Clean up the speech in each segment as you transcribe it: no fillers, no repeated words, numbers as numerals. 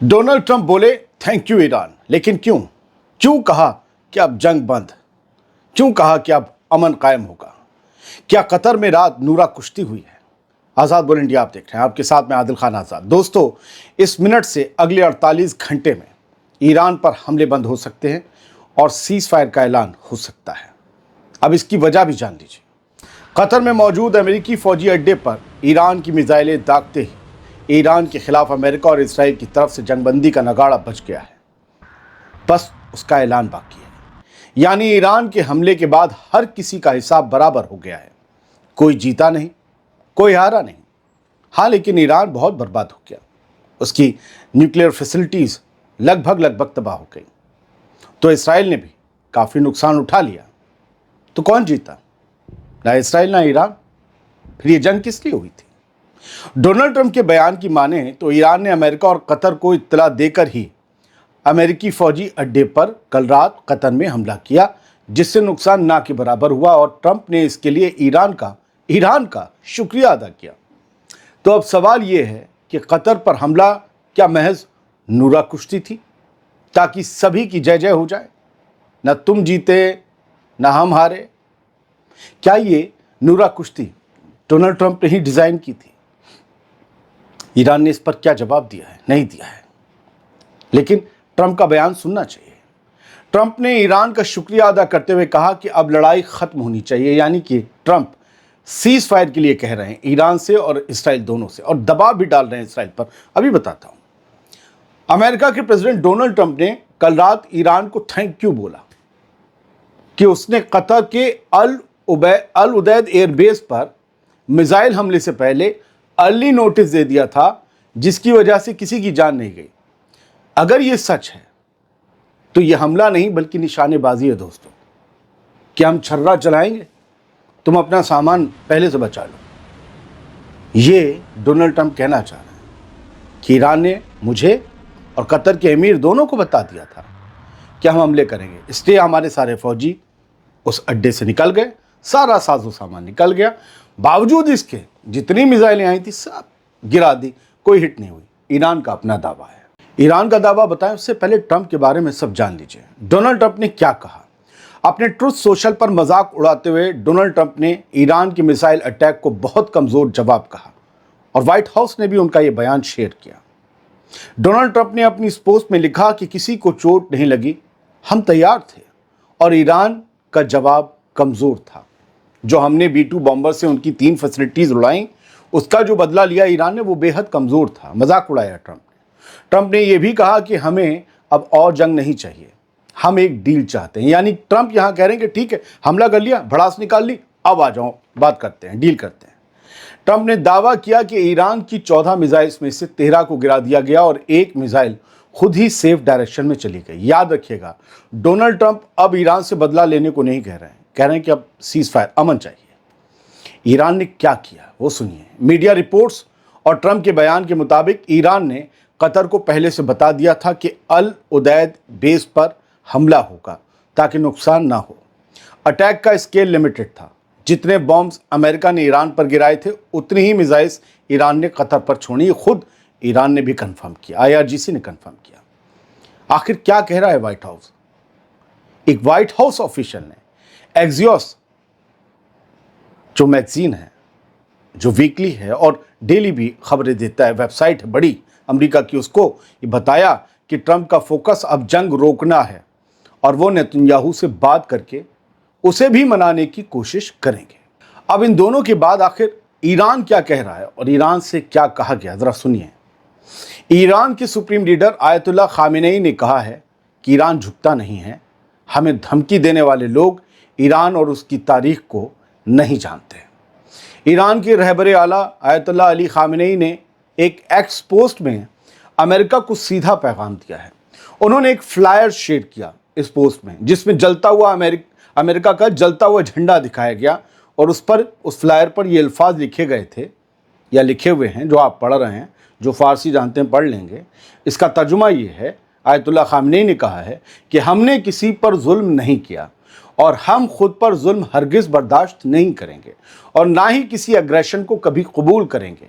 Donald Trump बोले thank you Iran, लेकिन क्यों क्यों कहा कि अब जंग बंद, क्यों कहा कि अब अमन कायम होगा? क्या कतर में रात नूरा कुश्ती हुई है? आज़ाद बोल इंडिया आप देख रहे हैं, आपके साथ मैं आदिल खान आज़ाद। दोस्तों, इस मिनट से अगले 48 घंटे में ईरान पर हमले बंद हो सकते हैं और सीज फायर का ऐलान हो सकता है। अब इसकी वजह भी जान लीजिए। कतर में मौजूद अमेरिकी फौजी अड्डे पर ईरान की मिसाइलें दागते ही ईरान के खिलाफ अमेरिका और इसराइल की तरफ से जंगबंदी का नगाड़ा बज गया है। बस उसका ऐलान बाकी है। यानी ईरान के हमले के बाद हर किसी का हिसाब बराबर हो गया है। कोई जीता नहीं, कोई हारा नहीं। हाँ, लेकिन ईरान बहुत बर्बाद हो गया। उसकी न्यूक्लियर फैसिलिटीज लगभग तबाह हो गई। तो इसराइल ने भी काफ़ी नुकसान उठा लिया। तो कौन जीता? ना इसराइल ना ईरान। फिर ये जंग किस लिए हुई थी? डोनाल्ड ट्रंप के बयान की माने तो ईरान ने अमेरिका और कतर को इत्तला देकर ही अमेरिकी फौजी अड्डे पर कल रात कतर में हमला किया, जिससे नुकसान ना के बराबर हुआ और ट्रंप ने इसके लिए ईरान का शुक्रिया अदा किया। तो अब सवाल यह है कि कतर पर हमला क्या महज नूरा कुश्ती थी ताकि सभी की जय जय हो जाए? न तुम जीते न हम हारे। क्या ये नूरा कुश्ती डोनाल्ड ट्रंप ने ही डिजाइन की थी? ईरान ने इस पर क्या जवाब दिया है? नहीं दिया है। लेकिन ट्रंप का बयान सुनना चाहिए। ट्रंप ने ईरान का शुक्रिया अदा करते हुए कहा कि अब लड़ाई खत्म होनी चाहिए। यानी कि ट्रंप सीज फायर के लिए कह रहे हैं ईरान से और इसराइल दोनों से, और दबाव भी डाल रहे हैं इसराइल पर। अभी बताता हूं। अमेरिका के प्रेसिडेंट डोनाल्ड ट्रंप ने कल रात ईरान को थैंक यू बोला कि उसने कतर के अल उदैद एयरबेस पर मिसाइल हमले से पहले अर्ली नोटिस दे दिया था, जिसकी वजह से किसी की जान नहीं गई। अगर ये सच है तो ये हमला नहीं बल्कि निशानेबाजी है दोस्तों। कि हम छर्रा चलाएंगे, तुम अपना सामान पहले से बचा लो। ये डोनाल्ड ट्रंप कहना चाह रहे हैं कि ईरान ने मुझे और कतर के अमीर दोनों को बता दिया था कि हम हमले करेंगे, इसलिए हमारे सारे फौजी उस अड्डे से निकल गए, सारा साजो सामान निकल गया। बावजूद इसके जितनी मिसाइलें आई थी सब गिरा दी, कोई हिट नहीं हुई। ईरान का अपना दावा है। ईरान का दावा बताएं उससे पहले ट्रंप के बारे में सब जान लीजिए। डोनाल्ड ट्रंप ने क्या कहा? अपने ट्रुथ सोशल पर मजाक उड़ाते हुए डोनाल्ड ट्रंप ने ईरान की मिसाइल अटैक को बहुत कमजोर जवाब कहा और व्हाइट हाउस ने भी उनका यह बयान शेयर किया। डोनाल्ड ट्रंप ने अपनी इस पोस्ट में लिखा कि किसी को चोट नहीं लगी, हम तैयार थे और ईरान का जवाब कमजोर था। जो हमने B-2 बॉम्बर से उनकी 3 फैसिलिटीज उड़ाई, उसका जो बदला लिया ईरान ने वो बेहद कमजोर था। मजाक उड़ाया ट्रंप ने। ट्रंप ने यह भी कहा कि हमें अब और जंग नहीं चाहिए, हम एक डील चाहते हैं। यानी ट्रंप यहां कह रहे हैं कि ठीक है, हमला कर लिया, भड़ास निकाल ली, अब आ जाओ, बात करते हैं, डील करते हैं। ट्रंप ने दावा किया कि ईरान की 14 मिसाइल्स में से 13 को गिरा दिया गया और एक मिसाइल खुद ही सेफ डायरेक्शन में चली गई। याद रखिएगा, डोनाल्ड ट्रंप अब ईरान से बदला लेने को नहीं कह रहे हैं, कह रहे हैं कि अब सीज फायर, अमन चाहिए। ईरान ने क्या किया वो सुनिए। मीडिया रिपोर्ट्स और ट्रंप के बयान के मुताबिक ईरान ने कतर को पहले से बता दिया था कि अल उदैद बेस पर हमला होगा ताकि नुकसान ना हो। अटैक का स्केल लिमिटेड था। जितने बॉम्ब्स अमेरिका ने ईरान पर गिराए थे उतनी ही मिसाइल्स ईरान ने कतर पर छोड़ी। खुद ईरान ने भी कंफर्म किया, IRGC ने कंफर्म किया। आखिर क्या कह रहा है व्हाइट हाउस? एक व्हाइट हाउस ऑफिशियल ने एक्सियोस जो मैगजीन है, जो वीकली है और डेली भी खबरें देता है, वेबसाइट है बड़ी अमेरिका की, उसको ये बताया कि ट्रंप का फोकस अब जंग रोकना है और वो नेतन्याहू से बात करके उसे भी मनाने की कोशिश करेंगे। अब इन दोनों के बाद आखिर ईरान क्या कह रहा है और ईरान से क्या कहा गया, जरा सुनिए। ईरान के सुप्रीम लीडर आयतुल्लाह खामेनेई ने कहा है कि ईरान झुकता नहीं है। हमें धमकी देने वाले लोग ईरान और उसकी तारीख को नहीं जानते। ईरान के रहबरे आला आयतुल्लाह अली खामेनेई ने एक एक्स पोस्ट में अमेरिका को सीधा पैगाम दिया है। उन्होंने एक फ्लायर शेयर किया इस पोस्ट में, जिसमें जलता हुआ अमेरिका का जलता हुआ झंडा दिखाया गया और उस फ्लायर पर ये अल्फाज लिखे गए थे या लिखे हुए हैं, जो आप पढ़ रहे हैं, जो फारसी जानते हैं पढ़ लेंगे। इसका तर्जुमा ये है, आयतुल्लाह खामेनेई ने कहा है कि हमने किसी पर जुल्म नहीं किया और हम खुद पर जुल्म हरगिज बर्दाश्त नहीं करेंगे और ना ही किसी अग्रेशन को कभी कबूल करेंगे।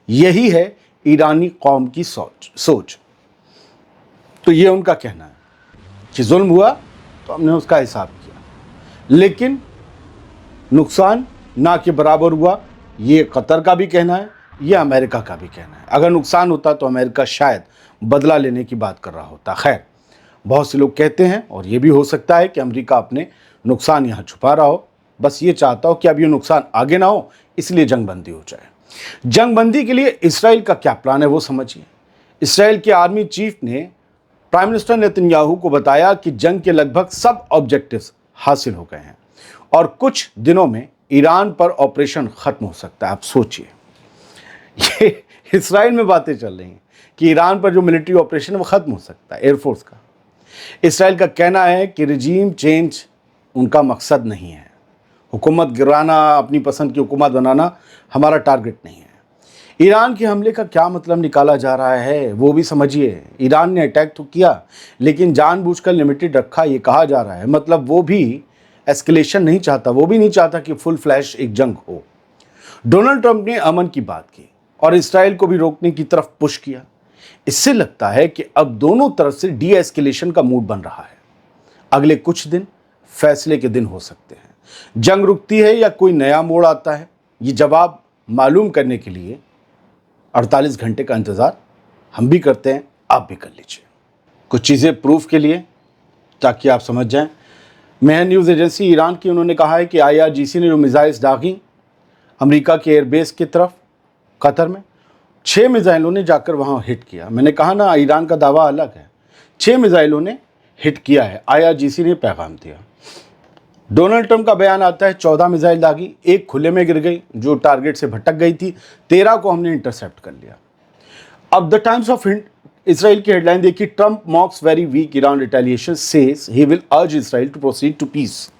यही है ईरानी कौम की सोच। तो ये उनका कहना है कि जुल्म हुआ तो हमने उसका हिसाब किया, लेकिन नुकसान ना के बराबर हुआ, ये कतर का भी कहना है, ये अमेरिका का भी कहना है। अगर नुकसान होता तो अमेरिका शायद बदला लेने की बात कर रहा होता। खैर, बहुत से लोग कहते हैं, और ये भी हो सकता है कि अमेरिका अपने नुकसान यहाँ छुपा रहा हो, बस ये चाहता हो कि अब ये नुकसान आगे ना हो, इसलिए जंगबंदी हो जाए। जंगबंदी के लिए इसराइल का क्या प्लान है वो समझिए। इसराइल के आर्मी चीफ ने प्राइम मिनिस्टर नेतन्याहू को बताया कि जंग के लगभग सब ऑब्जेक्टिव्स हासिल हो गए हैं और कुछ दिनों में ईरान पर ऑपरेशन खत्म हो सकता है। आप सोचिए, ये इसराइल में बातें चल रही हैं कि ईरान पर जो मिलिट्री ऑपरेशन है वो खत्म हो सकता है, एयरफोर्स का। इसराइल का कहना है कि रिजीम चेंज उनका मकसद नहीं है, हुकूमत गिराना, अपनी पसंद की हुकूमत बनाना हमारा टारगेट नहीं है। ईरान के हमले का क्या मतलब निकाला जा रहा है वो भी समझिए। ईरान ने अटैक तो किया, लेकिन जानबूझकर लिमिटेड रखा, ये कहा जा रहा है। मतलब वो भी एस्केलेशन नहीं चाहता, वो भी नहीं चाहता कि फुल फ्लैश एक जंग हो। डोनाल्ड ट्रंप ने अमन की बात की और इसराइल को भी रोकने की तरफ पुश किया। इससे लगता है कि अब दोनों तरफ से डी एस्केलेशन का मूड बन रहा है। अगले कुछ दिन फैसले के दिन हो सकते हैं। जंग रुकती है या कोई नया मोड़ आता है, ये जवाब मालूम करने के लिए 48 घंटे का इंतज़ार हम भी करते हैं, आप भी कर लीजिए। कुछ चीज़ें प्रूफ के लिए, ताकि आप समझ जाएं। मेहर न्यूज़ एजेंसी ईरान की, उन्होंने कहा है कि IRGC ने जो मिसाइल्स दागी अमेरिका के एयरबेस की तरफ कतर में, 6 मिसाइलों ने जाकर वहाँ हिट किया। मैंने कहा ना, ईरान का दावा अलग है, 6 मिसाइलों ने हिट किया है। IRGC ने पैगाम दिया। डोनाल्ड ट्रंप का बयान आता है 14 मिसाइल दागी, एक खुले में गिर गई जो टारगेट से भटक गई थी, 13 को हमने इंटरसेप्ट कर लिया। अब द टाइम्स ऑफ इसराइल की हेडलाइन देखिए, Trump mocks very weak Iran retaliation, says he will urge Israel to proceed to peace.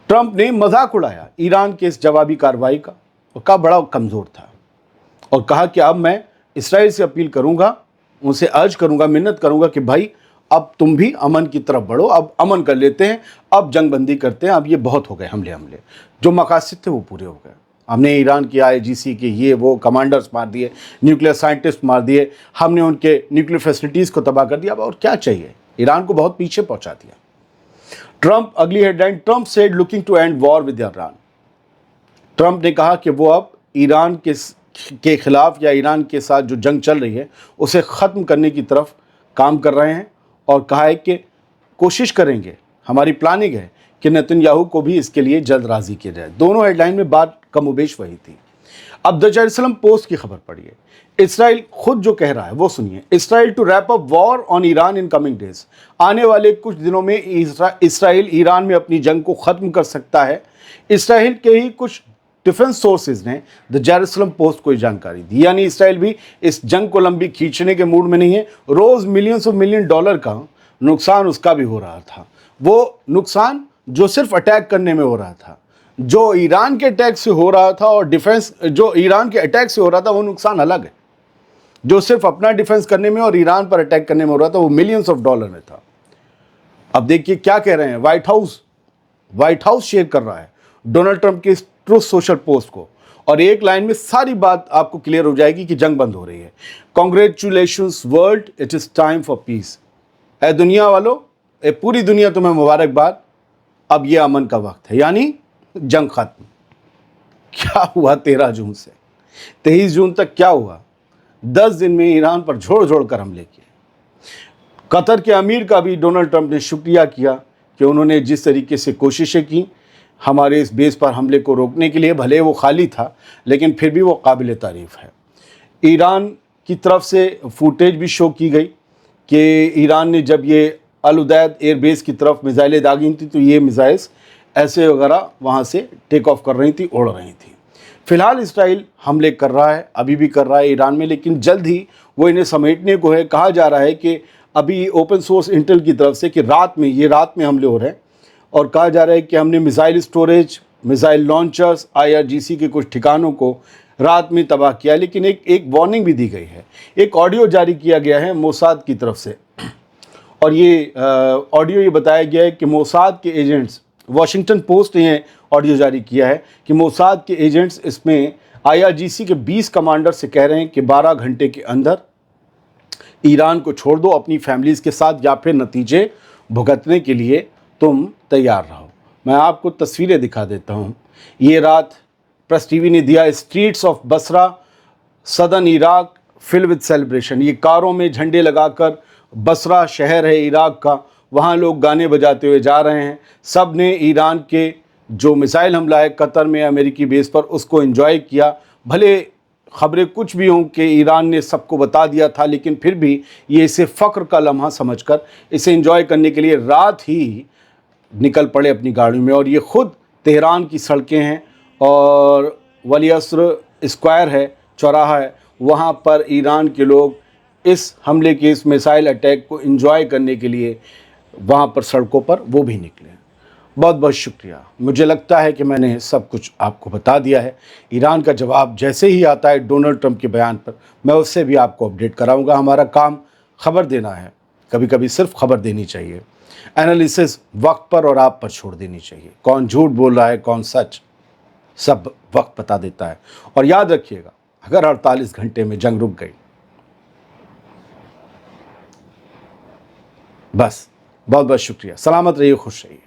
Trump ने मजाक उड़ाया ईरान के इस जवाबी कार्रवाई का और कहा बड़ा कमज़ोर था, और कहा कि अब मैं इसराइल से अपील करूंगा, उनसे अर्ज करूंगा, मिन्नत करूंगा कि भाई अब तुम भी अमन की तरफ बढ़ो, अब अमन कर लेते हैं, अब जंगबंदी करते हैं, अब ये बहुत हो गए हमले जो मकासद थे वो पूरे हो गए। हमने ईरान की IRGC के ये वो कमांडर्स मार दिए, न्यूक्लियर साइंटिस्ट मार दिए, हमने उनके न्यूक्लियर फैसिलिटीज़ को तबाह कर दिया, अब और क्या चाहिए। ईरान को बहुत पीछे पहुंचा दिया। ट्रंप, अगली headline, Trump said looking to end war with Iran. Trump ने कहा कि वो अब ईरान के खिलाफ या ईरान के साथ जो जंग चल रही है उसे ख़त्म करने की तरफ काम कर रहे हैं, और कहा है कि कोशिश करेंगे, हमारी प्लानिंग है कि नेतन्याहू को भी इसके लिए जल्द राज़ी किया जाए। दोनों हेडलाइन में बात कमोबेश वही थी। अब द जेरूसलम पोस्ट की खबर पढ़िए। इसराइल खुद जो कह रहा है वो सुनिए। Israel to wrap up war on Iran in coming days. आने वाले कुछ दिनों में इसराइल ईरान में अपनी जंग को ख़त्म कर सकता है। इसराइल के ही कुछ डिफेंस सोर्सेज ने द जेरूसलम पोस्ट को जानकारी दी, यानी इसराइल भी इस जंग को लंबी खींचने के मूड में नहीं है। रोज़ मिलियंस ऑफ मिलियन डॉलर का नुकसान उसका भी हो रहा था। वो नुकसान जो सिर्फ अटैक करने में हो रहा था, जो ईरान के अटैक से हो रहा था, और डिफेंस जो ईरान के अटैक से हो रहा था वो नुकसान अलग है। जो सिर्फ अपना डिफेंस करने में और ईरान पर अटैक करने में हो रहा था वो मिलियंस ऑफ डॉलर में था। अब देखिए क्या कह रहे हैं। व्हाइट हाउस शेयर कर रहा है डोनाल्ड ट्रंप के ट्रूथ सोशल पोस्ट को, और एक लाइन में सारी बात आपको क्लियर हो जाएगी कि जंग बंद हो रही है। Congratulations world, it is time for peace. ए दुनिया वालों, ए पूरी दुनिया तुम्हें मुबारकबाद, अब ये अमन का वक्त है, यानी जंग खत्म। क्या हुआ 13 जून से 23 जून तक क्या हुआ? 10 दिन में ईरान पर झोड़ कर हमले किए। कतर के अमीर का भी डोनाल्ड ट्रंप ने शुक्रिया किया कि उन्होंने जिस तरीके से कोशिशें की हमारे इस बेस पर हमले को रोकने के लिए, भले वो खाली था लेकिन फिर भी वो काबिल तारीफ़ है। ईरान की तरफ से फुटेज भी शो की गई कि ईरान ने जब ये अल उदैद एयरबेस की तरफ मिसाइलें दागी थी तो ये मिसाइल्स ऐसे वगैरह वहाँ से टेक ऑफ कर रही थी, उड़ रही थी। फिलहाल इसराइल हमले कर रहा है, अभी भी कर रहा है ईरान में, लेकिन जल्द ही वो इन्हें समेटने को है। कहा जा रहा है कि अभी ओपन सोर्स इंटेल की तरफ से कि रात में हमले हो रहे हैं, और कहा जा रहा है कि हमने missile storage, missile launchers, IRGC के कुछ ठिकानों को रात में तबाह किया। लेकिन एक वार्निंग भी दी गई है, एक ऑडियो जारी किया गया है मोसाद की तरफ से, और ये ऑडियो ये बताया गया है कि मोसाद के एजेंट्स, वॉशिंगटन पोस्ट ने ऑडियो जारी किया है कि मोसाद के एजेंट्स इसमें IRGC के 20 कमांडर से कह रहे हैं कि 12 घंटे के अंदर ईरान को छोड़ दो अपनी फैमिलीज़ के साथ या फिर नतीजे भुगतने के लिए तुम तैयार रहो। मैं आपको तस्वीरें दिखा देता हूँ। ये रात प्रेस टीवी ने दिया, streets of Basra southern Iraq fill with celebration. ये कारों में झंडे लगाकर, बसरा शहर है इराक का, वहाँ लोग गाने बजाते हुए जा रहे हैं। सब ने ईरान के जो मिसाइल हमला है कतर में अमेरिकी बेस पर, उसको एंजॉय किया। भले ख़बरें कुछ भी हों कि ईरान ने सबको बता दिया था, लेकिन फिर भी ये इसे फ़ख्र का लम्हा समझकर इसे एंजॉय करने के लिए रात ही निकल पड़े अपनी गाड़ियों में। और ये ख़ुद तेहरान की सड़कें हैं और वली असर स्क्वायर है, चौराहा है, वहाँ पर ईरान के लोग इस हमले के, इस मिसाइल अटैक को एंजॉय करने के लिए वहाँ पर सड़कों पर वो भी निकले। बहुत बहुत शुक्रिया। मुझे लगता है कि मैंने सब कुछ आपको बता दिया है। ईरान का जवाब जैसे ही आता है डोनाल्ड ट्रंप के बयान पर, मैं उससे भी आपको अपडेट कराऊंगा। हमारा काम खबर देना है, कभी कभी सिर्फ खबर देनी चाहिए। एनालिसिस वक्त पर और आप पर छोड़ देनी चाहिए। कौन झूठ बोल रहा है, कौन सच, सब वक्त बता देता है। और याद रखिएगा, अगर 48 घंटे में जंग रुक गई, बस। बहुत बहुत शुक्रिया। सलामत रहिए, खुश रहिए।